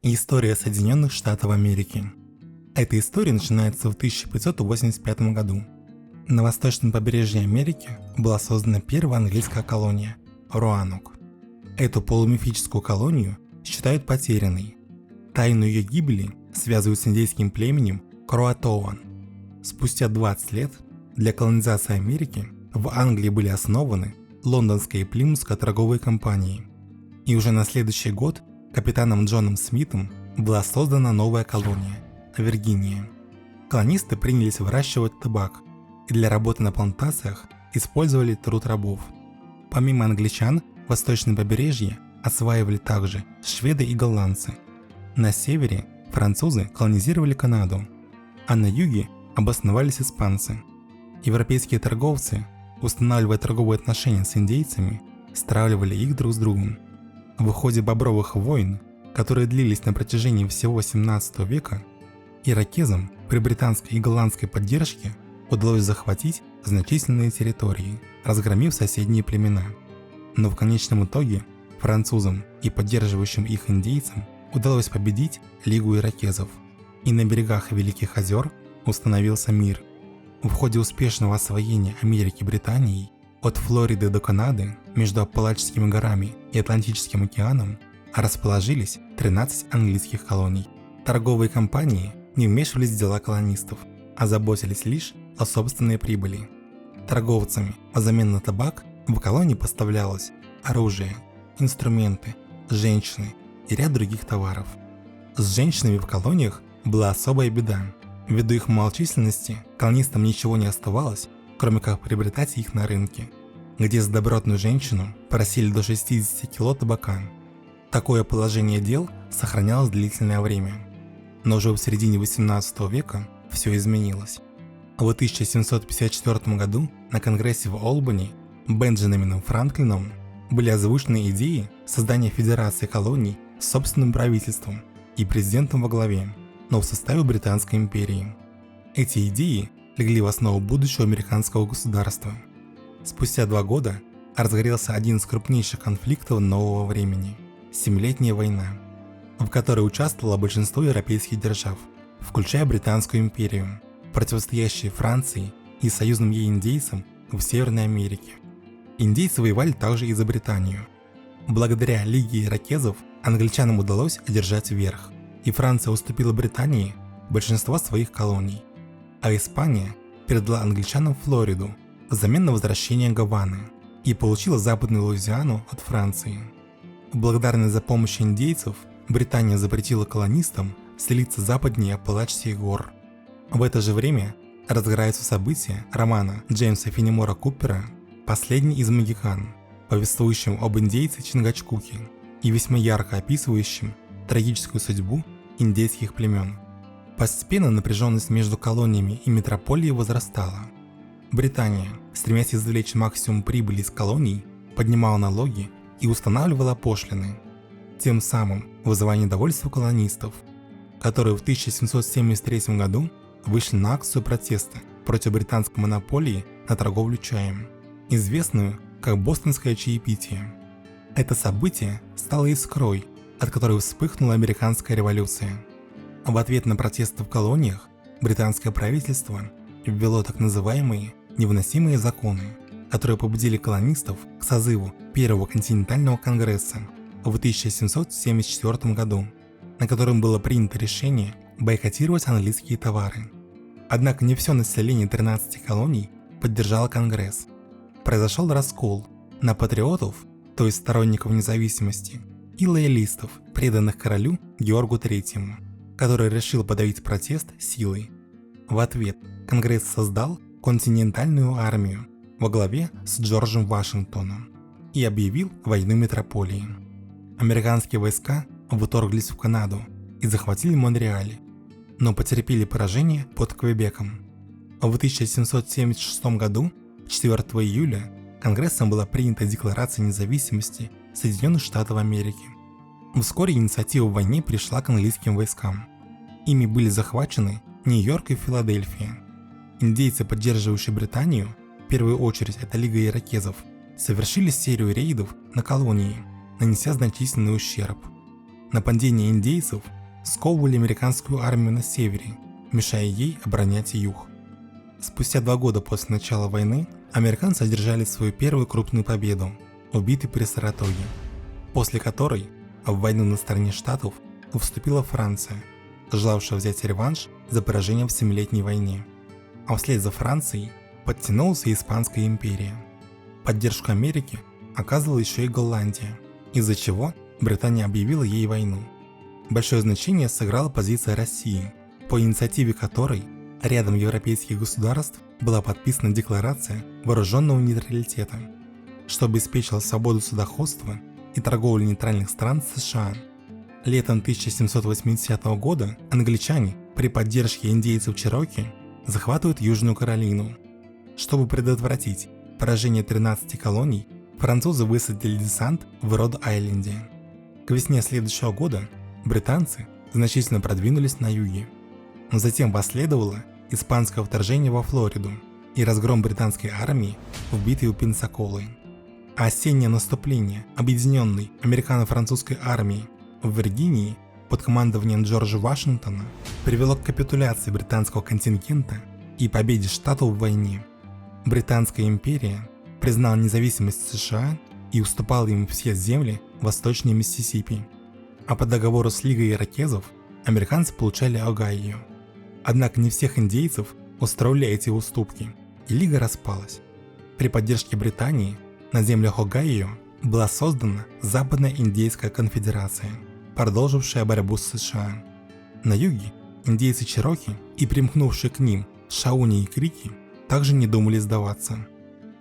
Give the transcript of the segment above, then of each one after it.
История Соединенных Штатов Америки. Эта история начинается в 1585 году. На восточном побережье Америки была создана первая английская колония – Роанок. Эту полумифическую колонию считают потерянной. Тайну ее гибели связывают с индейским племенем Кроатоуан. Спустя 20 лет для колонизации Америки в Англии были основаны Лондонская и Плимутская торговые компании. И уже на следующий год капитаном Джоном Смитом была создана новая колония – Виргиния. Колонисты принялись выращивать табак и для работы на плантациях использовали труд рабов. Помимо англичан, восточное побережье осваивали также шведы и голландцы. На севере французы колонизировали Канаду, а на юге обосновались испанцы. Европейские торговцы, устанавливая торговые отношения с индейцами, стравливали их друг с другом. В ходе бобровых войн, которые длились на протяжении всего XVII века, иракезам при британской и голландской поддержке удалось захватить значительные территории, разгромив соседние племена. Но в конечном итоге французам и поддерживающим их индейцам удалось победить Лигу иракезов, и на берегах Великих озер установился мир. В ходе успешного освоения Америки Британией от Флориды до Канады между Апалачскими горами и Атлантическим океаном расположились 13 английских колоний. Торговые компании не вмешивались в дела колонистов, а заботились лишь о собственной прибыли. Торговцами взамен на табак в колонии поставлялось оружие, инструменты, женщины и ряд других товаров. С женщинами в колониях была особая беда. Ввиду их малочисленности колонистам ничего не оставалось, кроме как приобретать их на рынке, где за добротную женщину просили до 60 кило табака. Такое положение дел сохранялось длительное время. Но уже в середине XVIII века все изменилось. В 1754 году на Конгрессе в Олбани Бенджамином Франклином были озвучены идеи создания федерации колоний с собственным правительством и президентом во главе, но в составе Британской империи. Эти идеи легли в основу будущего американского государства. Спустя 2 года разгорелся один из крупнейших конфликтов нового времени – Семилетняя война, в которой участвовало большинство европейских держав, включая Британскую империю, противостоящие Франции и союзным ей индейцам в Северной Америке. Индейцы воевали также и за Британию. Благодаря Лиге иракезов англичанам удалось одержать верх, и Франция уступила Британии большинство своих колоний, а Испания передала англичанам Флориду взамен на возвращение Гаваны и получила Западную Луизиану от Франции. Благодарная за помощь индейцев, Британия запретила колонистам селиться западнее Апалачских гор. В это же время разгораются события романа Джеймса Фенимора Купера «Последний из Могикан», повествующим об индейце Чингачгуке и весьма ярко описывающим трагическую судьбу индейских племен. Постепенно напряженность между колониями и метрополией возрастала. Британия, стремясь извлечь максимум прибыли из колоний, поднимала налоги и устанавливала пошлины, тем самым вызывая недовольство колонистов, которые в 1773 году вышли на акцию протеста против британской монополии на торговлю чаем, известную как Бостонское чаепитие. Это событие стало искрой, от которой вспыхнула американская революция. В ответ на протесты в колониях британское правительство ввело так называемые невыносимые законы, которые побудили колонистов к созыву Первого континентального конгресса в 1774 году, на котором было принято решение бойкотировать английские товары. Однако не все население 13 колоний поддержало конгресс. Произошел раскол на патриотов, то есть сторонников независимости, и лоялистов, преданных королю Георгу III, который решил подавить протест силой. В ответ Конгресс создал континентальную армию во главе с Джорджем Вашингтоном и объявил войну метрополии. Американские войска вторглись в Канаду и захватили Монреаль, но потерпели поражение под Квебеком. В 1776 году, 4 июля, Конгрессом была принята Декларация независимости Соединенных Штатов Америки. Вскоре инициатива в войне перешла к английским войскам. Ими были захвачены Нью-Йорк и Филадельфия. Индейцы, поддерживающие Британию, в первую очередь это Лига иракезов, совершили серию рейдов на колонии, нанеся значительный ущерб. Нападения индейцев сковывали американскую армию на севере, мешая ей оборонять юг. Спустя 2 года после начала войны американцы одержали свою первую крупную победу в битве при Саратоге, после которой в войну на стороне штатов вступила Франция, желавшая взять реванш за поражение в Семилетней войне. А вслед за Францией подтянулась и Испанская империя. Поддержку Америки оказывала еще и Голландия, из-за чего Британия объявила ей войну. Большое значение сыграла позиция России, по инициативе которой рядом европейских государств была подписана декларация вооруженного нейтралитета, что обеспечило свободу судоходства и торговлю нейтральных стран с США. Летом 1780 года англичане при поддержке индейцев Чероки захватывают Южную Каролину. Чтобы предотвратить поражение 13 колоний, французы высадили десант в Род-Айленде. К весне следующего года британцы значительно продвинулись на юге. Но затем последовало испанское вторжение во Флориду и разгром британской армии в битве у Пенсаколы. А осеннее наступление объединенной американо-французской армии в Виргинии под командованием Джорджа Вашингтона привело к капитуляции британского контингента и победе штатов в войне. Британская империя признала независимость США и уступала им все земли восточнее Миссисипи. А по договору с Лигой иракезов американцы получали Огайо. Однако не всех индейцев устроили эти уступки, и Лига распалась. При поддержке Британии на землях Огайо была создана Западная индейская конфедерация, продолжившая борьбу с США. На юге индейцы Чероки и примкнувшие к ним Шауни и Крики также не думали сдаваться.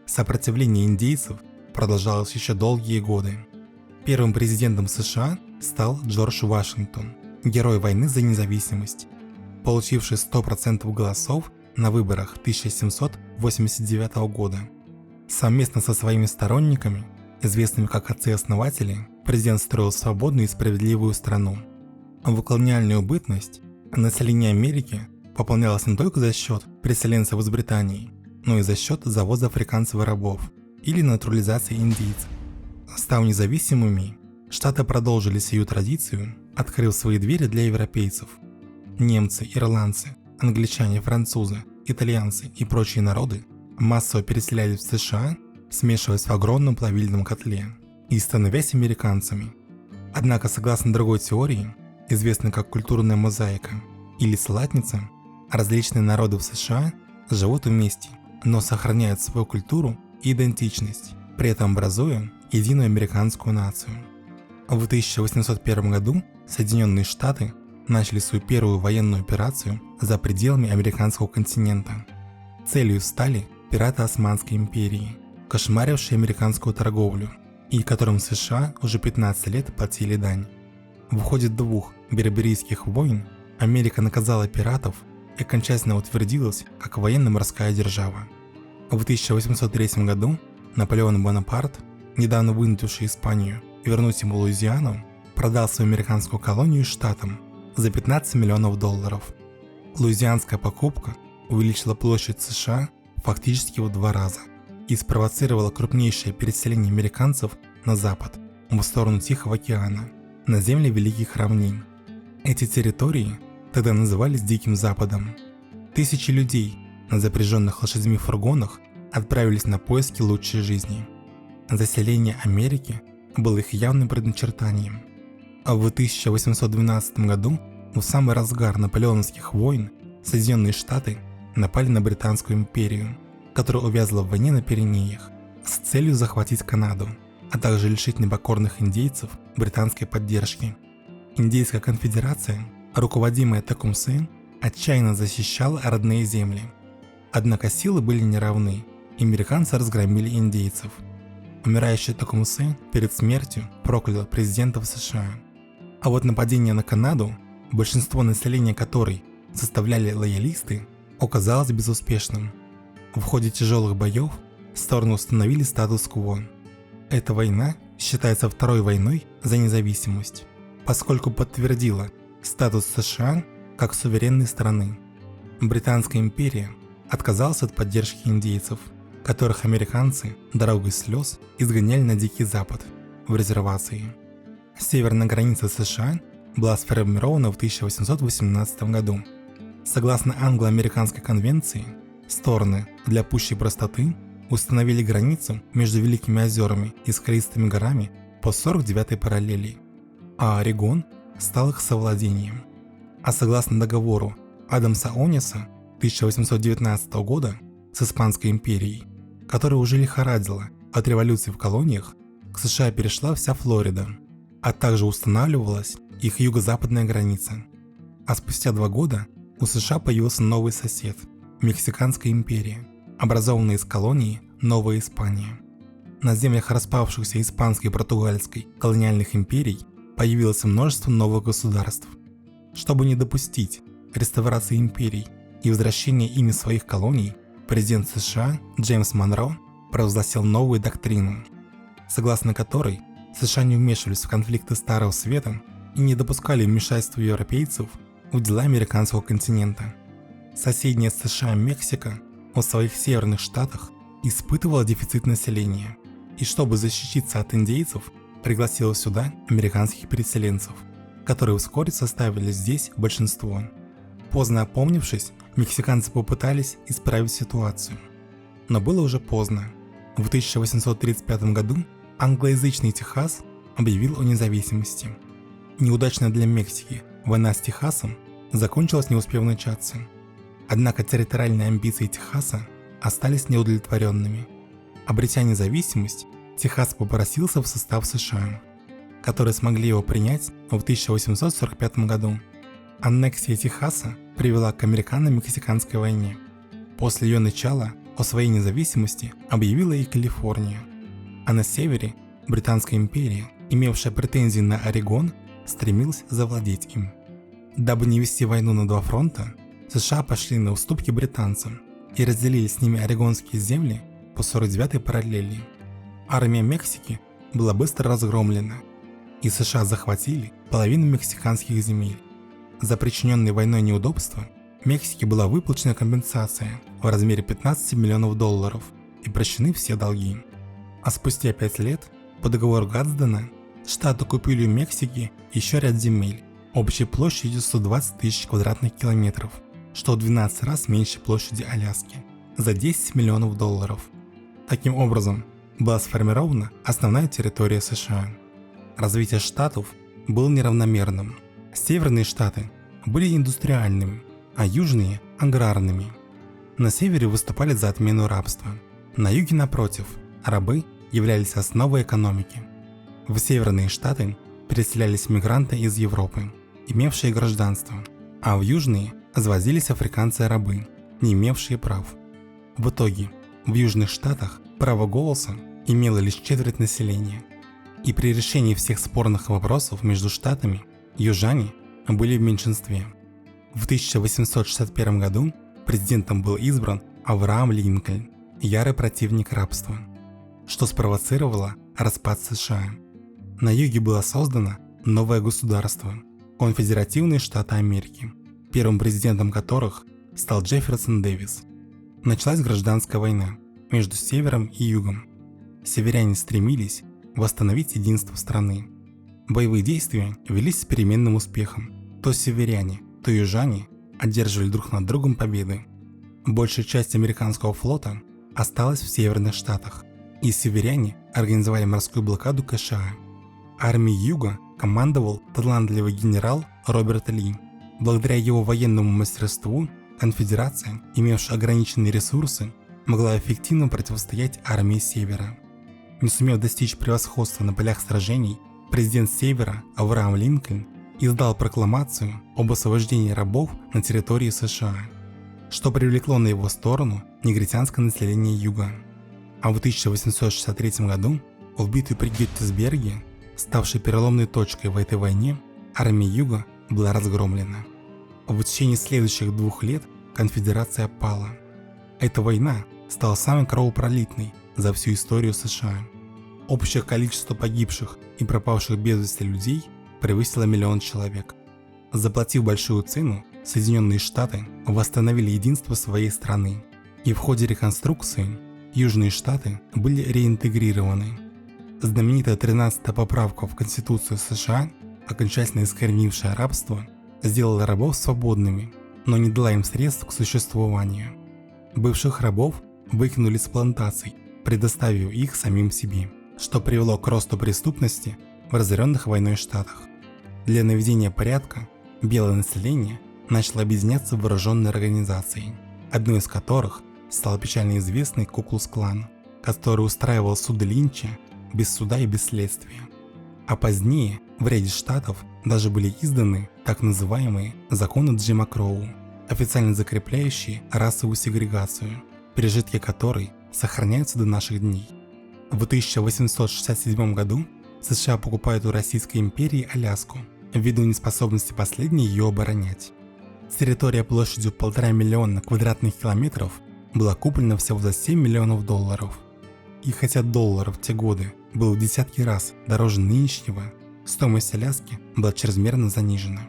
Сопротивление индейцев продолжалось еще долгие годы. Первым президентом США стал Джордж Вашингтон, герой войны за независимость, получивший 100% голосов на выборах 1789 года. Совместно со своими сторонниками, известными как отцы-основатели, президент строил свободную и справедливую страну. В колониальную бытность население Америки пополнялось не только за счет переселенцев из Британии, но и за счет завоза африканцев и рабов или натурализации индейцев. Став независимыми, штаты продолжили сию традицию, открыв свои двери для европейцев. Немцы, ирландцы, англичане, французы, итальянцы и прочие народы массово переселялись в США, смешиваясь в огромном плавильном котле и становясь американцами. Однако, согласно другой теории, известной как культурная мозаика или салатница, различные народы в США живут вместе, но сохраняют свою культуру и идентичность, при этом образуя единую американскую нацию. В 1801 году Соединенные Штаты начали свою первую военную операцию за пределами американского континента. Целью стали пираты Османской империи, кошмарившие американскую торговлю, и которым США уже 15 лет платили дань. В ходе 2 берберийских войн Америка наказала пиратов и окончательно утвердилась как военно-морская держава. В 1803 году Наполеон Бонапарт, недавно вынудивший Испанию вернуть ему Луизиану, продал свою американскую колонию штатам за $15 миллионов. Луизианская покупка увеличила площадь США фактически в 2 раза и спровоцировала крупнейшее переселение американцев на запад, в сторону Тихого океана, на земли Великих равнин. Эти территории тогда назывались Диким Западом. Тысячи людей на запряженных лошадьми фургонах отправились на поиски лучшей жизни. Заселение Америки было их явным предначертанием. А в 1812 году, в самый разгар наполеоновских войн, Соединенные Штаты напали на Британскую империю, которая увязла в войне на Пиренеях, с целью захватить Канаду, а также лишить непокорных индейцев британской поддержки. Индейская конфедерация, руководимая Текумсе, отчаянно защищала родные земли. Однако силы были неравны, и американцы разгромили индейцев. Умирающий Текумсе перед смертью проклял президентов США. А вот нападение на Канаду, большинство населения которой составляли лоялисты, оказалось безуспешным. В ходе тяжелых боев стороны установили статус-кво. Эта война считается второй войной за независимость, поскольку подтвердила статус США как суверенной страны. Британская империя отказалась от поддержки индейцев, которых американцы дорогой слез изгоняли на Дикий Запад, в резервации. Северная граница США была сформирована в 1818 году. Согласно англо-американской конвенции, стороны для пущей простоты установили границу между Великими озерами и скалистыми горами по 49-й параллели, а Орегон стал их совладением. А согласно договору Адамса-Ониса 1819 года с Испанской империей, которая уже лихорадила от революции в колониях, к США перешла вся Флорида, а также устанавливалась их юго-западная граница. А спустя 2 года у США появился новый сосед – Мексиканская империя, образованная из колонии Новая Испания. На землях распавшихся испанской и португальской колониальных империй появилось множество новых государств. Чтобы не допустить реставрации империй и возвращения ими своих колоний, президент США Джеймс Монро провозгласил новую доктрину, согласно которой США не вмешивались в конфликты Старого Света и не допускали вмешательства европейцев в дела американского континента. Соседняя с США Мексика в своих северных штатах испытывала дефицит населения, и чтобы защититься от индейцев, пригласила сюда американских переселенцев, которые вскоре составили здесь большинство. Поздно опомнившись, мексиканцы попытались исправить ситуацию. Но было уже поздно. В 1835 году англоязычный Техас объявил о независимости. Неудачная для Мексики война с Техасом закончилась, не успев начаться. Однако территориальные амбиции Техаса остались неудовлетворенными. Обретя независимость, Техас попросился в состав США, которые смогли его принять в 1845 году. Аннексия Техаса привела к американо-мексиканской войне. После ее начала о своей независимости объявила и Калифорния, а на севере Британская империя, имевшая претензии на Орегон, стремилась завладеть им. Дабы не вести войну на 2 фронта, США пошли на уступки британцам и разделили с ними орегонские земли по 49-й параллели. Армия Мексики была быстро разгромлена, и США захватили половину мексиканских земель. За причиненные войной неудобства Мексике была выплачена компенсация в размере $15 миллионов и прощены все долги. А спустя 5 лет, по договору Гадсдена, Штаты купили у Мексики еще ряд земель общей площадью 120 тысяч квадратных километров, что в 12 раз меньше площади Аляски, за $10 миллионов. Таким образом, была сформирована основная территория США. Развитие штатов было неравномерным. Северные штаты были индустриальными, а южные – аграрными. На севере выступали за отмену рабства. На юге, напротив, рабы являлись основой экономики. В северные штаты переселялись мигранты из Европы, имевшие гражданство, а в южные завозились африканцы-рабы, не имевшие прав. В итоге, в южных штатах право голоса имело лишь четверть населения, и при решении всех спорных вопросов между штатами южане были в меньшинстве. В 1861 году президентом был избран Авраам Линкольн, ярый противник рабства, что спровоцировало распад США. На юге было создано новое государство – Конфедеративные Штаты Америки, первым президентом которых стал Джефферсон Дэвис. Началась гражданская война между севером и югом. Северяне стремились восстановить единство страны. Боевые действия велись с переменным успехом. То северяне, то южане одерживали друг над другом победы. Большая часть американского флота осталась в северных штатах, и северяне организовали морскую блокаду США. Армией юга командовал талантливый генерал Роберт Ли. Благодаря его военному мастерству конфедерация, имевшая ограниченные ресурсы, могла эффективно противостоять армии севера. Не сумев достичь превосходства на полях сражений, президент севера Авраам Линкольн издал прокламацию об освобождении рабов на территории США, что привлекло на его сторону негритянское население юга. А в 1863 году в битве при Геттисберге, ставшей переломной точкой в этой войне, армия юга была разгромлена. В течение следующих 2 лет конфедерация пала. Эта война стала самой кровопролитной за всю историю США. Общее количество погибших и пропавших без вести людей превысило 1 миллион человек. Заплатив большую цену, Соединенные Штаты восстановили единство своей страны, и в ходе реконструкции Южные Штаты были реинтегрированы. Знаменитая 13-я поправка в Конституцию США окончательно искоренившая рабство, сделала рабов свободными, но не дала им средств к существованию. Бывших рабов выкинули с плантаций, предоставив их самим себе, что привело к росту преступности в разоренных войной штатах. Для наведения порядка белое население начало объединяться в вооруженные организации, одной из которых стал печально известный Ку-Клукс-клан, который устраивал суды Линча без суда и без следствия. А позднее в ряде штатов даже были изданы так называемые законы Джима Кроу, официально закрепляющие расовую сегрегацию, пережитки которой сохраняются до наших дней. В 1867 году США покупают у Российской империи Аляску ввиду неспособности последней ее оборонять. Территория площадью 1,5 миллиона квадратных километров была куплена всего за $7 миллионов. И хотя доллар в те годы был в десятки раз дороже нынешнего, стоимость Аляски была чрезмерно занижена.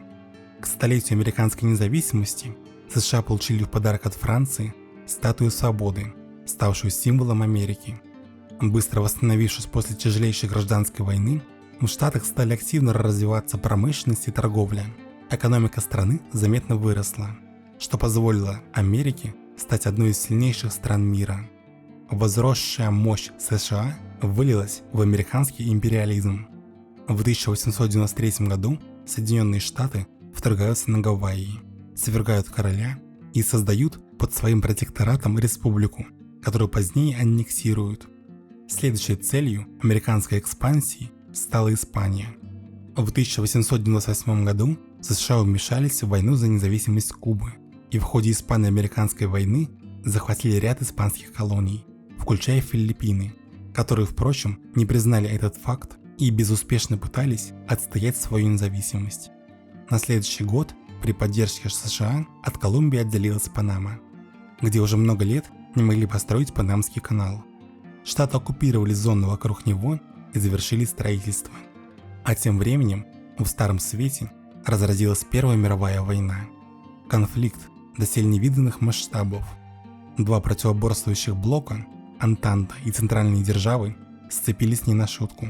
К столетию американской независимости США получили в подарок от Франции статую свободы, ставшую символом Америки. Быстро восстановившись после тяжелейшей гражданской войны, в Штатах стали активно развиваться промышленность и торговля. Экономика страны заметно выросла, что позволило Америке стать одной из сильнейших стран мира. Возросшая мощь США вылилась в американский империализм. В 1893 году Соединенные Штаты вторгаются на Гавайи, свергают короля и создают под своим протекторатом республику, которую позднее аннексируют. Следующей целью американской экспансии стала Испания. В 1898 году США вмешались в войну за независимость Кубы и в ходе Испано-американской войны захватили ряд испанских колоний, включая Филиппины, которые, впрочем, не признали этот факт и безуспешно пытались отстоять свою независимость. На следующий год при поддержке США от Колумбии отделилась Панама, где уже много лет не могли построить Панамский канал. Штаты оккупировали зону вокруг него и завершили строительство. А тем временем в Старом Свете разразилась Первая мировая война. Конфликт доселе невиданных масштабов. Два противоборствующих блока, Антанта и центральные державы, сцепились не на шутку.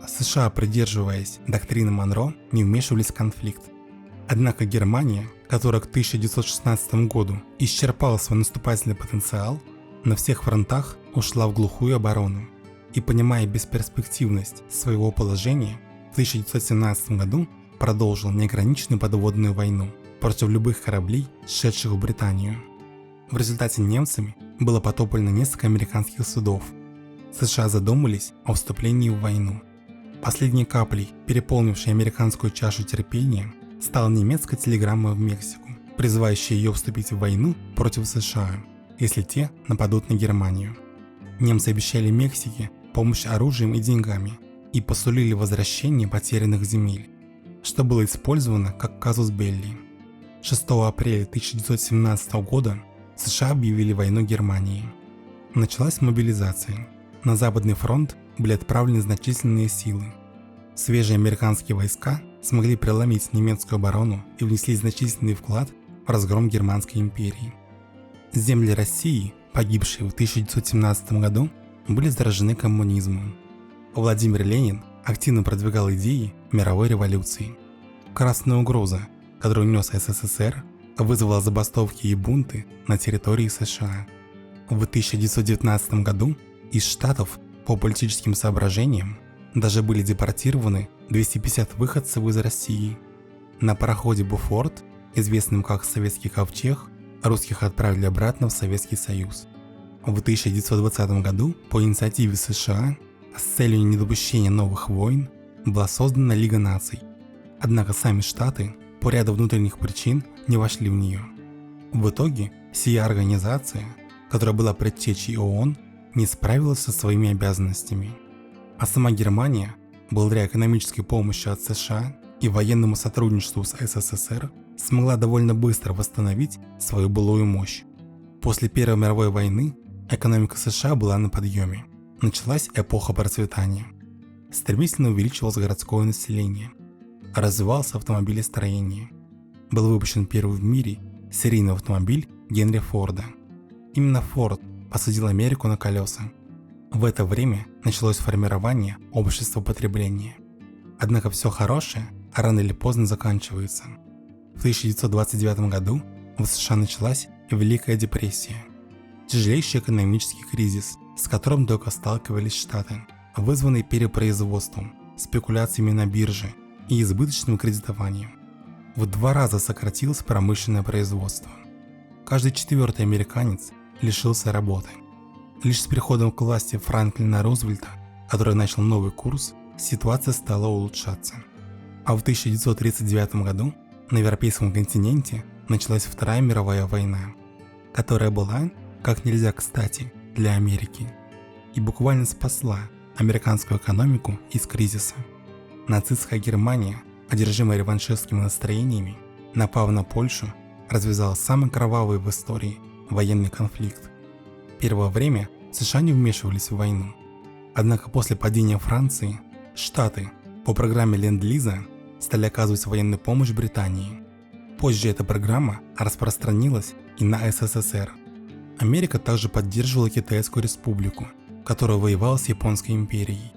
США, придерживаясь доктрины Монро, не вмешивались в конфликт. Однако Германия, которая к 1916 году исчерпала свой наступательный потенциал, на всех фронтах ушла в глухую оборону и, понимая бесперспективность своего положения, в 1917 году продолжил неограниченную подводную войну против любых кораблей, шедших в Британию. В результате немцами было потоплено несколько американских судов. США задумались о вступлении в войну. Последней каплей, переполнившей американскую чашу терпения, стала немецкая телеграмма в Мексику, призывающая ее вступить в войну против США, если те нападут на Германию. Немцы обещали Мексике помощь оружием и деньгами и посулили возвращение потерянных земель, что было использовано как казус белли. 6 апреля 1917 года США объявили войну Германии. Началась мобилизация. На Западный фронт были отправлены значительные силы. Свежие американские войска смогли преломить немецкую оборону и внесли значительный вклад в разгром Германской империи. Земли России, погибшие в 1917 году, были заражены коммунизмом. Владимир Ленин активно продвигал идеи мировой революции. Красная угроза, которую нес СССР, вызвала забастовки и бунты на территории США. В 1919 году из Штатов по политическим соображениям даже были депортированы 250 выходцев из России. На пароходе «Буфорт», известном как «Советский ковчег», русских отправили обратно в Советский Союз. В 1920 году по инициативе США с целью недопущения новых войн была создана Лига наций. Однако сами Штаты по ряду внутренних причин не вошли в нее. В итоге сия организация, которая была предтечей ООН, не справилась со своими обязанностями. А сама Германия, благодаря экономической помощи от США и военному сотрудничеству с СССР, смогла довольно быстро восстановить свою былую мощь. После Первой мировой войны экономика США была на подъеме. Началась эпоха процветания. Стремительно увеличивалось городское население. Развивался автомобилестроение. Был выпущен первый в мире серийный автомобиль Генри Форда. Именно Форд посадил Америку на колеса. В это время началось формирование общества потребления. Однако все хорошее рано или поздно заканчивается. В 1929 году в США началась Великая депрессия. Тяжелейший экономический кризис, с которым только сталкивались Штаты, вызванный перепроизводством, спекуляциями на бирже и избыточным кредитованием. В 2 раза сократилось промышленное производство. Каждый 4-й американец лишился работы. Лишь с приходом к власти Франклина Рузвельта, который начал новый курс, ситуация стала улучшаться. А в 1939 году на европейском континенте началась Вторая мировая война, которая была как нельзя кстати для Америки и буквально спасла американскую экономику из кризиса. Нацистская Германия, одержимая реваншистскими настроениями, напав на Польшу, развязала самый кровавый в истории военный конфликт. Первое время США не вмешивались в войну. Однако после падения Франции, Штаты по программе Ленд-Лиза стали оказывать военную помощь Британии. Позже эта программа распространилась и на СССР. Америка также поддерживала Китайскую республику, которая воевала с Японской империей.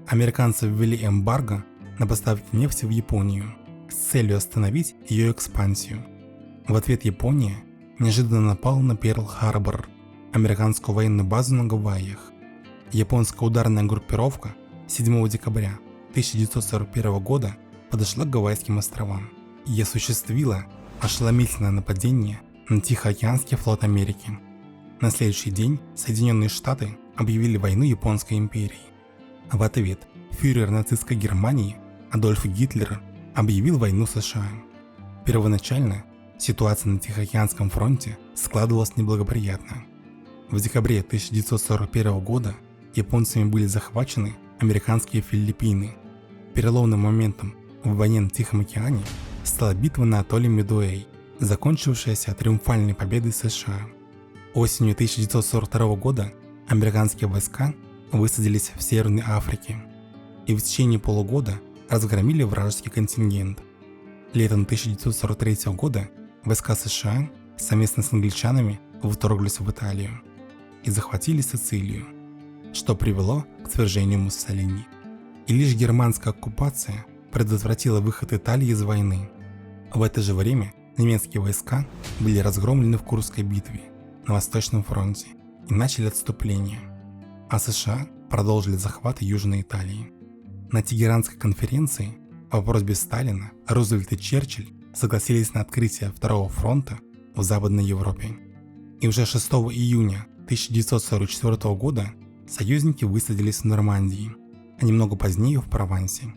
Американцы ввели эмбарго на поставки нефти в Японию с целью остановить ее экспансию. В ответ Япония неожиданно напала на Перл-Харбор, американскую военную базу на Гавайях. Японская ударная группировка 7 декабря 1941 года подошла к Гавайским островам и осуществила ошеломительное нападение на Тихоокеанский флот Америки. На следующий день Соединенные Штаты объявили войну Японской империи. В ответ фюрер нацистской Германии Адольф Гитлер объявил войну США. Первоначально ситуация на Тихоокеанском фронте складывалась неблагоприятно. В декабре 1941 года японцами были захвачены американские Филиппины. Переломным моментом в войне на Тихом океане стала битва на атолле Мидуэй, закончившаяся триумфальной победой США. Осенью 1942 года американские войска высадились в Северной Африке и в течение полугода разгромили вражеский контингент. Летом 1943 года войска США совместно с англичанами вторглись в Италию и захватили Сицилию, что привело к свержению Муссолини. И лишь германская оккупация предотвратила выход Италии из войны. В это же время немецкие войска были разгромлены в Курской битве на Восточном фронте и начали отступление, а США продолжили захват Южной Италии. На Тегеранской конференции по просьбе Сталина Рузвельт и Черчилль согласились на открытие Второго фронта в Западной Европе. И уже 6 июня 1944 года союзники высадились в Нормандии, а немного позднее в Провансе.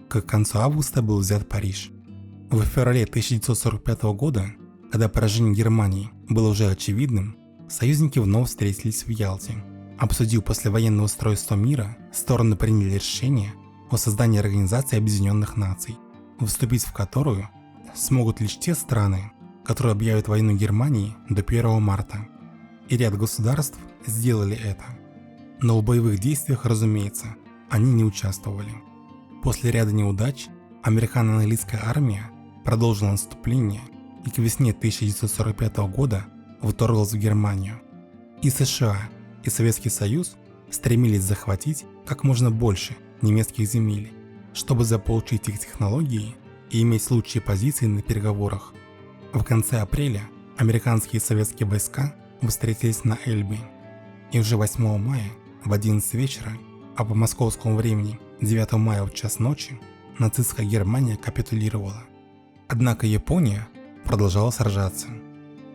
К концу августа был взят Париж. В феврале 1945 года, когда поражение Германии было уже очевидным, союзники вновь встретились в Ялте. Обсудив послевоенное устройство мира, стороны приняли решение о создании Организации Объединенных Наций, вступить в которую смогут лишь те страны, которые объявят войну Германии до 1 марта. И ряд государств сделали это. Но в боевых действиях, разумеется, они не участвовали. После ряда неудач американо-английская армия продолжила наступление и к весне 1945 года вторглась в Германию. И США, и Советский Союз стремились захватить как можно больше немецких земель, чтобы заполучить их технологии и иметь лучшие позиции на переговорах. В конце апреля американские и советские войска встретились на Эльбе, и уже 8 мая в 11 вечера, а по московскому времени 9 мая в час ночи, нацистская Германия капитулировала. Однако Япония продолжала сражаться,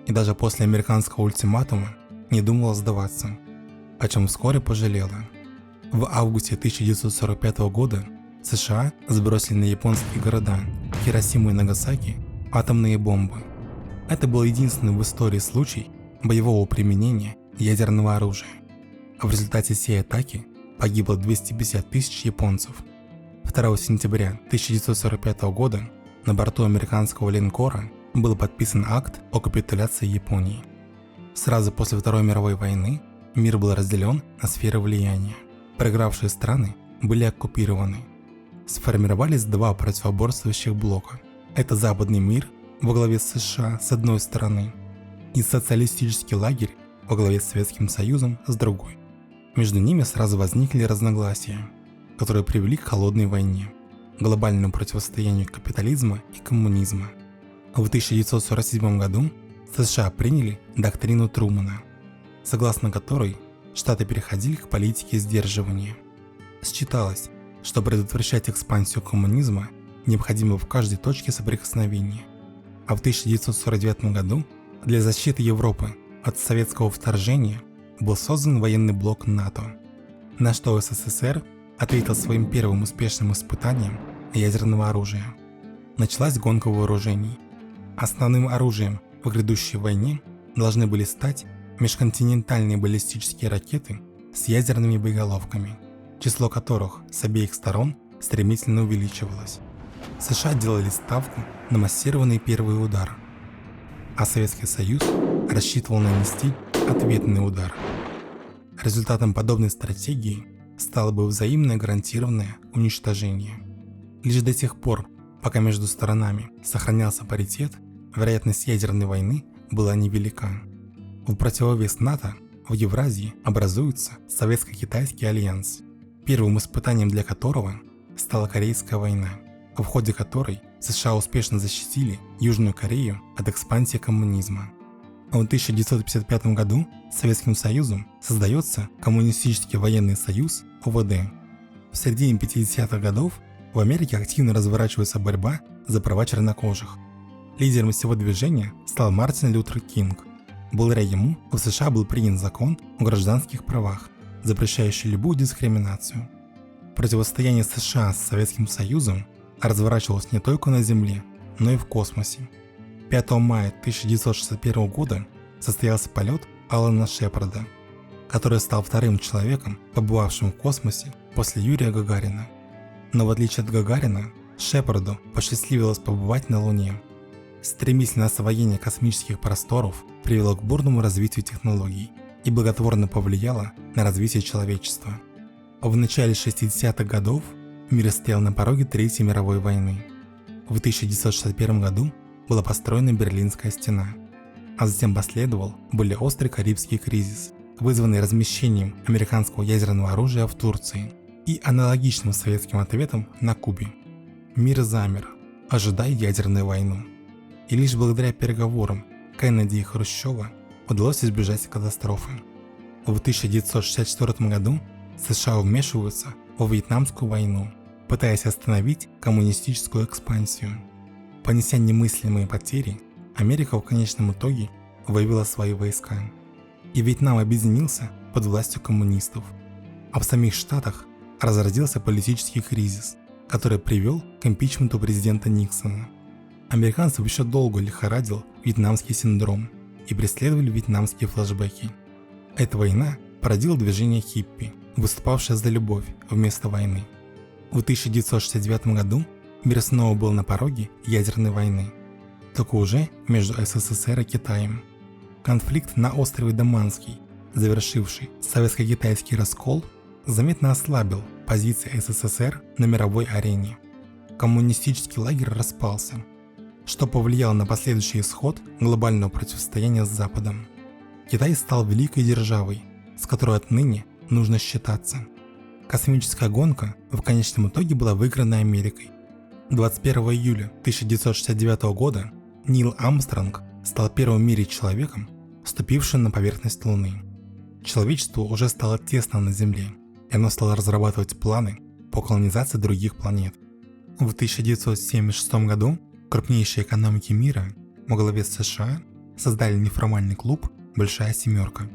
и даже после американского ультиматума не думала сдаваться, о чем вскоре пожалела. В августе 1945 года США сбросили на японские города Хиросиму и Нагасаки атомные бомбы. Это был единственный в истории случай боевого применения ядерного оружия. В результате сей атаки погибло 250 тысяч японцев. 2 сентября 1945 года на борту американского линкора был подписан акт о капитуляции Японии. Сразу после Второй мировой войны мир был разделен на сферы влияния. Проигравшие страны были оккупированы. Сформировались 2 противоборствующих блока. Это западный мир во главе с США с одной стороны и социалистический лагерь во главе с Советским Союзом с другой. Между ними сразу возникли разногласия, которые привели к холодной войне. глобальному противостоянию капитализма и коммунизма. В 1947 году США приняли доктрину Трумэна, согласно которой Штаты переходили к политике сдерживания. Считалось, что предотвращать экспансию коммунизма необходимо в каждой точке соприкосновения. А в 1949 году для защиты Европы от советского вторжения был создан военный блок НАТО, на что СССР ответил своим первым успешным испытанием ядерного оружия. Началась гонка вооружений. Основным оружием в грядущей войне должны были стать межконтинентальные баллистические ракеты с ядерными боеголовками, число которых с обеих сторон стремительно увеличивалось. США делали ставку на массированный первый удар, а Советский Союз рассчитывал нанести ответный удар. Результатом подобной стратегии стало бы взаимное гарантированное уничтожение. Лишь до тех пор, пока между сторонами сохранялся паритет, вероятность ядерной войны была невелика. В противовес НАТО в Евразии образуется Советско-Китайский альянс, первым испытанием для которого стала Корейская война, в ходе которой США успешно защитили Южную Корею от экспансии коммунизма. В 1955 году Советским Союзом создается Коммунистический военный союз ОВД. В середине 50-х годов в Америке активно разворачивается борьба за права чернокожих. Лидером всего движения стал Мартин Лютер Кинг. Благодаря ему в США был принят закон о гражданских правах, запрещающий любую дискриминацию. Противостояние США с Советским Союзом разворачивалось не только на Земле, но и в космосе. 5 мая 1961 года состоялся полет Алана Шепарда, который стал вторым человеком, побывавшим в космосе после Юрия Гагарина. Но в отличие от Гагарина, Шепарду посчастливилось побывать на Луне. Стремительное освоение космических просторов привело к бурному развитию технологий и благотворно повлияло на развитие человечества. В начале 60-х годов мир стоял на пороге Третьей мировой войны. В 1961 году была построена Берлинская стена, а затем последовал более острый Карибский кризис, вызванный размещением американского ядерного оружия в Турции и аналогичным советским ответом на Кубе. Мир замер, ожидая ядерную войну. И лишь благодаря переговорам Кеннеди и Хрущева удалось избежать катастрофы. В 1964 году США вмешиваются во Вьетнамскую войну, пытаясь остановить коммунистическую экспансию. Понеся немыслимые потери, Америка в конечном итоге вывела свои войска, и Вьетнам объединился под властью коммунистов. А в самих Штатах разразился политический кризис, который привел к импичменту президента Никсона. Американцев еще долго лихорадил вьетнамский синдром и преследовали вьетнамские флешбеки. Эта война породила движение хиппи, выступавшее за любовь вместо войны. В 1969 году мир снова был на пороге ядерной войны, только уже между СССР и Китаем. Конфликт на острове Даманский, завершивший советско-китайский раскол, заметно ослабил позиции СССР на мировой арене. Коммунистический лагерь распался, что повлияло на последующий исход глобального противостояния с Западом. Китай стал великой державой, с которой отныне нужно считаться. Космическая гонка в конечном итоге была выиграна Америкой. 21 июля 1969 года Нил Армстронг стал первым в мире человеком, ступившим на поверхность Луны. Человечеству уже стало тесно на Земле, и оно стало разрабатывать планы по колонизации других планет. В 1976 году крупнейшие экономики мира во главе с США создали неформальный клуб «Большая семерка»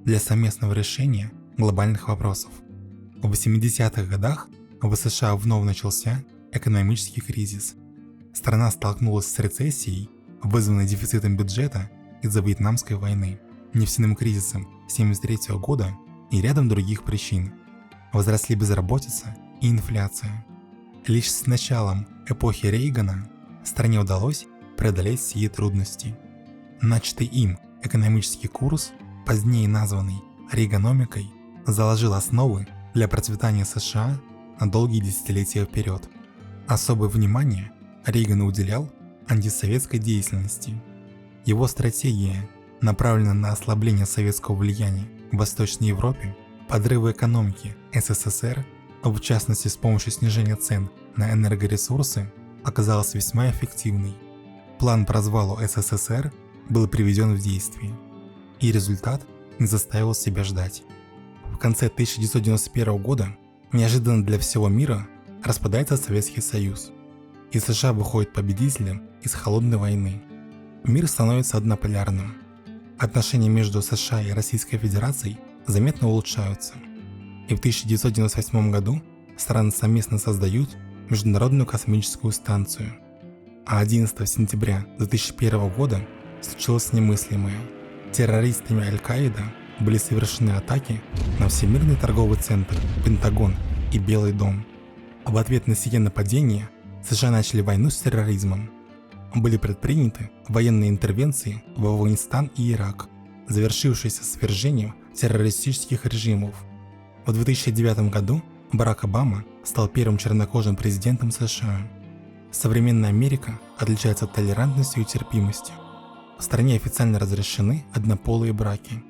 для совместного решения глобальных вопросов. В 80-х годах в США вновь начался экономический кризис. Страна столкнулась с рецессией, вызванной дефицитом бюджета из-за Вьетнамской войны, нефтяным кризисом 1973 года и рядом других причин. Возросли безработица и инфляция. Лишь с началом эпохи Рейгана стране удалось преодолеть сие трудности. Начатый им экономический курс, позднее названный Рейганомикой, заложил основы для процветания США на долгие десятилетия вперед. Особое внимание Рейган уделял антисоветской деятельности. Его стратегия направлена на ослабление советского влияния в Восточной Европе, подрывы экономики СССР, в частности с помощью снижения цен на энергоресурсы оказалась весьма эффективной. План по развалу СССР был приведен в действие, и результат не заставил себя ждать. В конце 1991 года неожиданно для всего мира распадается Советский Союз, и США выходит победителем из холодной войны. Мир становится однополярным. Отношения между США и Российской Федерацией заметно улучшаются. И в 1998 году страны совместно создают Международную космическую станцию. А 11 сентября 2001 года случилось немыслимое. Террористами Аль-Каида были совершены атаки на Всемирный торговый центр, Пентагон и Белый дом. В ответ на сие нападения США начали войну с терроризмом. Были предприняты военные интервенции в Афганистан и Ирак, завершившиеся свержением террористических режимов. В 2009 году Барак Обама стал первым чернокожим президентом США. Современная Америка отличается толерантностью и терпимостью. В стране официально разрешены однополые браки.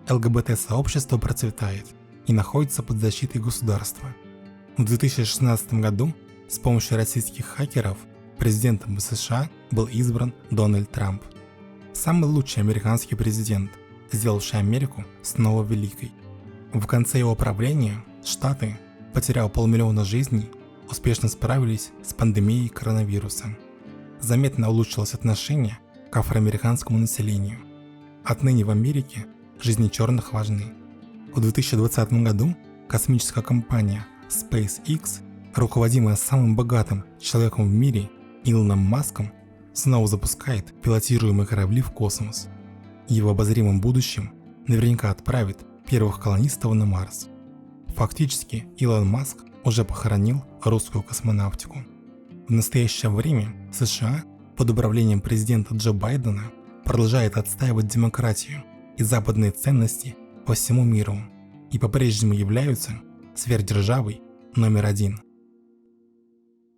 ЛГБТ-сообщество процветает и находится под защитой государства. В 2016 году с помощью российских хакеров президентом США был избран Дональд Трамп. Самый лучший американский президент, сделавший Америку снова великой. В конце его правления Штаты, потеряв 500 000 жизней, успешно справились с пандемией коронавируса. Заметно улучшилось отношение к афроамериканскому населению. Отныне в Америке жизни черных важны. В 2020 году космическая компания SpaceX, руководимая самым богатым человеком в мире Илоном Маском, снова запускает пилотируемые корабли в космос и в обозримом будущем наверняка отправит первых колонистов на Марс. Фактически Илон Маск уже похоронил русскую космонавтику. В настоящее время США под управлением президента Джо Байдена продолжает отстаивать демократию и западные ценности по всему миру и по-прежнему являются сверхдержавой номер 1.